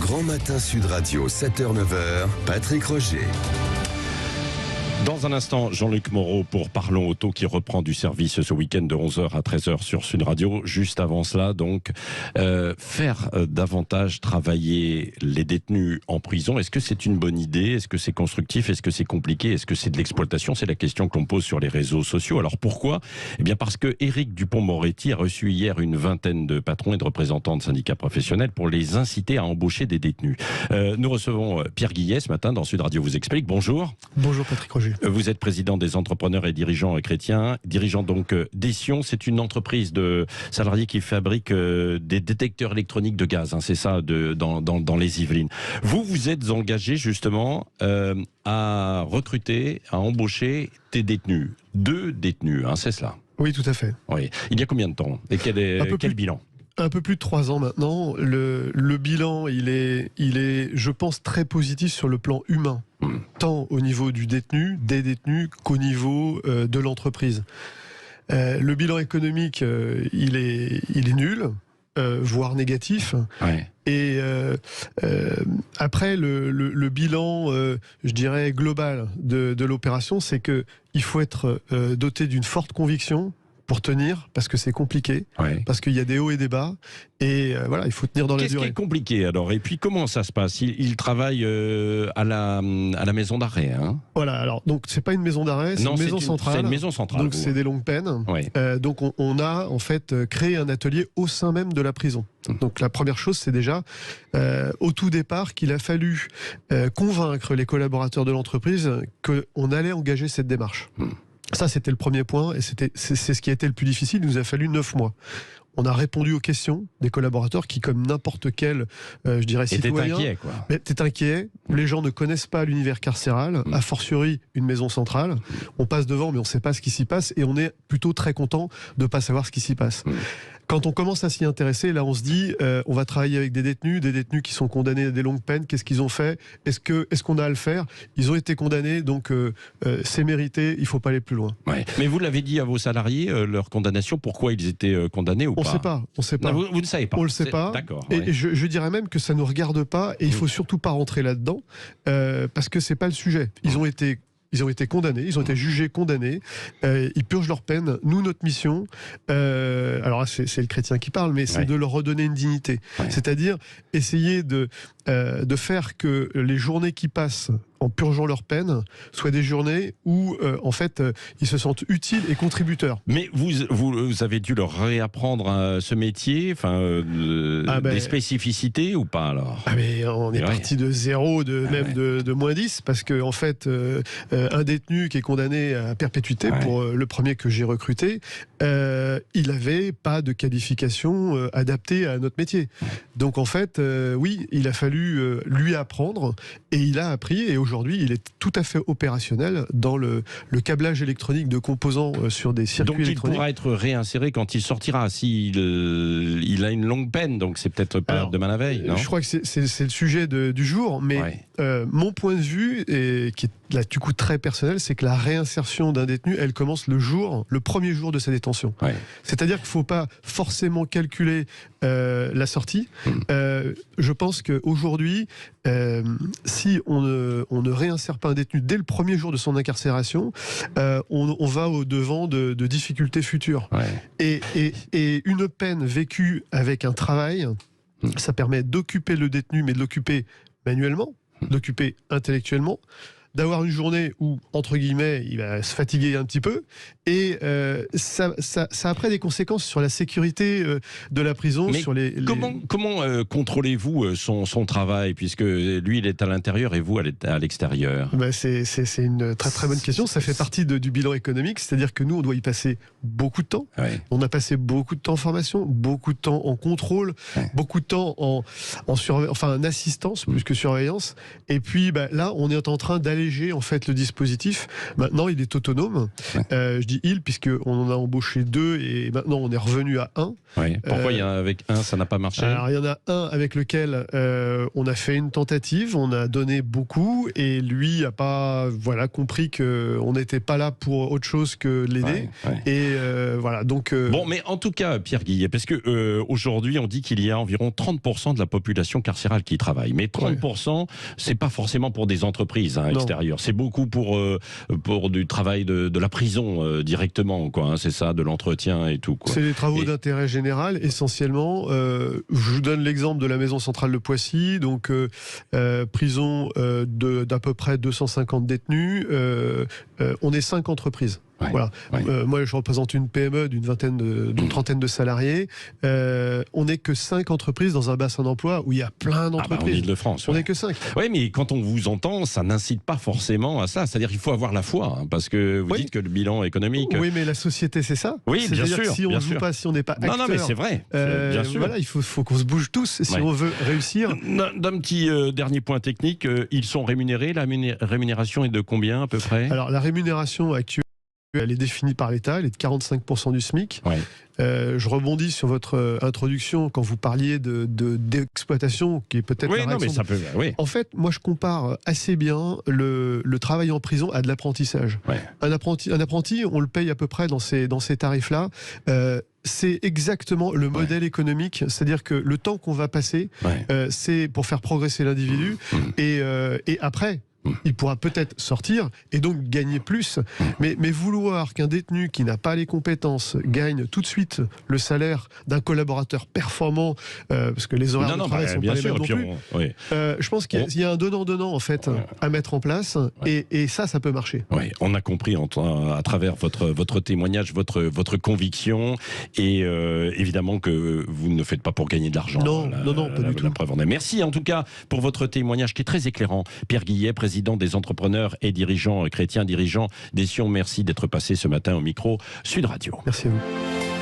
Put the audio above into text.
Grand Matin Sud Radio, 7h-9h, Patrick Roger. Dans un instant, Jean-Luc Moreau pour Parlons Auto qui reprend du service ce week-end de 11h à 13h sur Sud Radio. Juste avant cela, donc, faire davantage travailler les détenus en prison, est-ce que c'est une bonne idée? Est-ce que c'est constructif? Est-ce que c'est compliqué? Est-ce que c'est de l'exploitation? C'est la question que l'on pose sur les réseaux sociaux. Alors pourquoi? Eh bien parce que Éric Dupond-Moretti a reçu hier une vingtaine de patrons et de représentants de syndicats professionnels pour les inciter à embaucher des détenus. Nous recevons Pierre Guillet ce matin dans Sud Radio vous explique. Bonjour. Bonjour Patrick Roger. Vous êtes président des entrepreneurs et dirigeants chrétiens, dirigeant donc d'Ession. C'est une entreprise de salariés qui fabrique des détecteurs électroniques de gaz. Hein, c'est ça, dans les Yvelines. Vous êtes engagé justement à recruter, à embaucher des détenus. 2 détenus, hein, c'est cela? Oui, tout à fait. Oui. Il y a combien de temps? Et quel bilan? Un peu plus de 3 ans maintenant. Le bilan, il est, je pense, très positif sur le plan humain, tant au niveau du détenu, des détenus, qu'au niveau de l'entreprise. Le bilan économique, il est nul, voire négatif. Ouais. Et après, le bilan, je dirais, global de l'opération, c'est qu'il faut être doté d'une forte conviction pour tenir, parce que c'est compliqué, Ouais. parce qu'il y a des hauts et des bas, et voilà, il faut tenir dans la durée. Qu'est-ce qui est compliqué alors? Et puis comment ça se passe? Il travaille à la maison d'arrêt, hein? Voilà, alors, donc c'est pas une maison d'arrêt, c'est une maison centrale. C'est une maison centrale. Donc c'est des longues peines. Ouais. Donc on a en fait créé un atelier au sein même de la prison. Donc la première chose, c'est déjà au tout départ qu'il a fallu convaincre les collaborateurs de l'entreprise qu'on allait engager cette démarche. Ça, c'était le premier point, et c'est ce qui a été le plus difficile. Il nous a fallu 9 mois. On a répondu aux questions des collaborateurs qui, comme n'importe quel, je dirais, citoyen... T'es inquiet, quoi. Mais t'es inquiet, les gens ne connaissent pas l'univers carcéral, a fortiori une maison centrale. On passe devant, mais on ne sait pas ce qui s'y passe, et on est plutôt très content de ne pas savoir ce qui s'y passe. Quand on commence à s'y intéresser, là on se dit, on va travailler avec des détenus qui sont condamnés à des longues peines. Qu'est-ce qu'ils ont fait? Est-ce qu'on a à le faire? Ils ont été condamnés, donc c'est mérité, il ne faut pas aller plus loin. Ouais. Mais vous l'avez dit à vos salariés, leur condamnation, pourquoi ils étaient condamnés ou pas? On ne sait pas. Non, vous ne savez pas. On ne le sait pas. D'accord. Et Ouais. je dirais même que ça ne nous regarde pas, et il ne faut surtout pas rentrer là-dedans, parce que ce n'est pas le sujet. Ils ont été condamnés, ils ont été jugés condamnés, ils purgent leur peine. Nous, notre mission, alors là, c'est le chrétien qui parle, mais c'est de leur redonner une dignité. Ouais. C'est-à-dire essayer de faire que les journées qui passent en purgeant leur peine soient des journées où, en fait, ils se sentent utiles et contributeurs. Mais vous avez dû leur réapprendre ce métier, des spécificités ou pas alors? Mais on est parti de zéro, de moins 10, parce que en fait, un détenu qui est condamné à perpétuité, pour le premier que j'ai recruté, il n'avait pas de qualification adaptée à notre métier. Donc en fait, oui, il a fallu lui apprendre, et il a appris, et aujourd'hui, il est tout à fait opérationnel dans le câblage électronique de composants sur des circuits électroniques. Donc il pourra être réinséré quand il sortira, s'il a une longue peine, donc c'est peut-être pas demain la veille, non? Je crois que c'est le sujet du jour, mais mon point de vue, et qui est là du coup très personnel, c'est que la réinsertion d'un détenu, elle commence le premier jour de sa détention. Ouais. C'est-à-dire qu'il ne faut pas forcément calculer la sortie. Je pense qu'aujourd'hui, si on ne réinsère pas un détenu dès le premier jour de son incarcération, on va au-devant de difficultés futures. Ouais. Et une peine vécue avec un travail, ça permet d'occuper le détenu, mais de l'occuper manuellement, d'occuper intellectuellement, d'avoir une journée où, entre guillemets, il va se fatiguer un petit peu, et ça a après des conséquences sur la sécurité de la prison. Mais sur comment contrôlez-vous son travail, puisque lui, il est à l'intérieur et vous, elle est à l'extérieur? C'est une très très bonne question. Ça fait partie du bilan économique, c'est-à-dire que nous, on doit y passer beaucoup de temps. Ouais. On a passé beaucoup de temps en formation, beaucoup de temps en contrôle, beaucoup de temps en assistance plus que surveillance. Et puis là, on est en train d'aller allégé en fait le dispositif. Maintenant, il est autonome. Je dis il puisqu'on en a embauché 2 et maintenant on est revenu à 1. Oui. Pourquoi il y en a avec un, ça n'a pas marché? Alors, il y en a un avec lequel on a fait une tentative, on a donné beaucoup et lui n'a pas compris qu'on n'était pas là pour autre chose que l'aider. Et voilà, donc... Bon, mais en tout cas, Pierre Guillet, parce que aujourd'hui, on dit qu'il y a environ 30% de la population carcérale qui travaille. Mais 30%, c'est pas forcément pour des entreprises extérieures. C'est beaucoup pour du travail de la prison directement, quoi. Hein, c'est ça, de l'entretien et tout, quoi. C'est des travaux d'intérêt général, essentiellement. Je vous donne l'exemple de la maison centrale de Poissy, donc prison d'à peu près 250 détenus. On est 5 entreprises. Voilà. Moi, je représente une PME d'une trentaine de salariés. On n'est que 5 entreprises dans un bassin d'emploi où il y a plein d'entreprises. En Ile-de-France. On n'est que 5. Oui, mais quand on vous entend, ça n'incite pas forcément à ça. C'est-à-dire qu'il faut avoir la foi, hein, parce que vous dites que le bilan économique... Oui, mais la société, c'est ça. Oui, bien sûr. Si on ne joue pas, si on n'est pas acteur... Non, mais c'est vrai. Bien sûr. Voilà, il faut qu'on se bouge tous si on veut réussir. D'un petit dernier point technique, ils sont rémunérés. La rémunération est de combien à peu près? Alors, la rémunération actuelle, elle est définie par l'État, elle est de 45% du SMIC. Je rebondis sur votre introduction quand vous parliez d'exploitation, qui est peut-être la réaction. Mais ça peut, En fait, moi je compare assez bien le travail en prison à de l'apprentissage. Un apprenti, on le paye à peu près dans ces tarifs-là. C'est exactement le modèle économique, c'est-à-dire que le temps qu'on va passer, c'est pour faire progresser l'individu, et après, il pourra peut-être sortir et donc gagner plus. Mais vouloir qu'un détenu qui n'a pas les compétences gagne tout de suite le salaire d'un collaborateur performant, parce que les horaires de travail ne sont pas les mêmes non plus, je pense qu'il y a un donnant-donnant en fait à mettre en place, et ça peut marcher. Oui, on a compris à travers votre témoignage, votre conviction, et évidemment que vous ne le faites pas pour gagner de l'argent. Non, pas du tout. Merci en tout cas pour votre témoignage qui est très éclairant. Pierre Guillet, président des entrepreneurs et dirigeants chrétiens, dirigeants des Sions, merci d'être passé ce matin au micro Sud Radio. Merci à vous.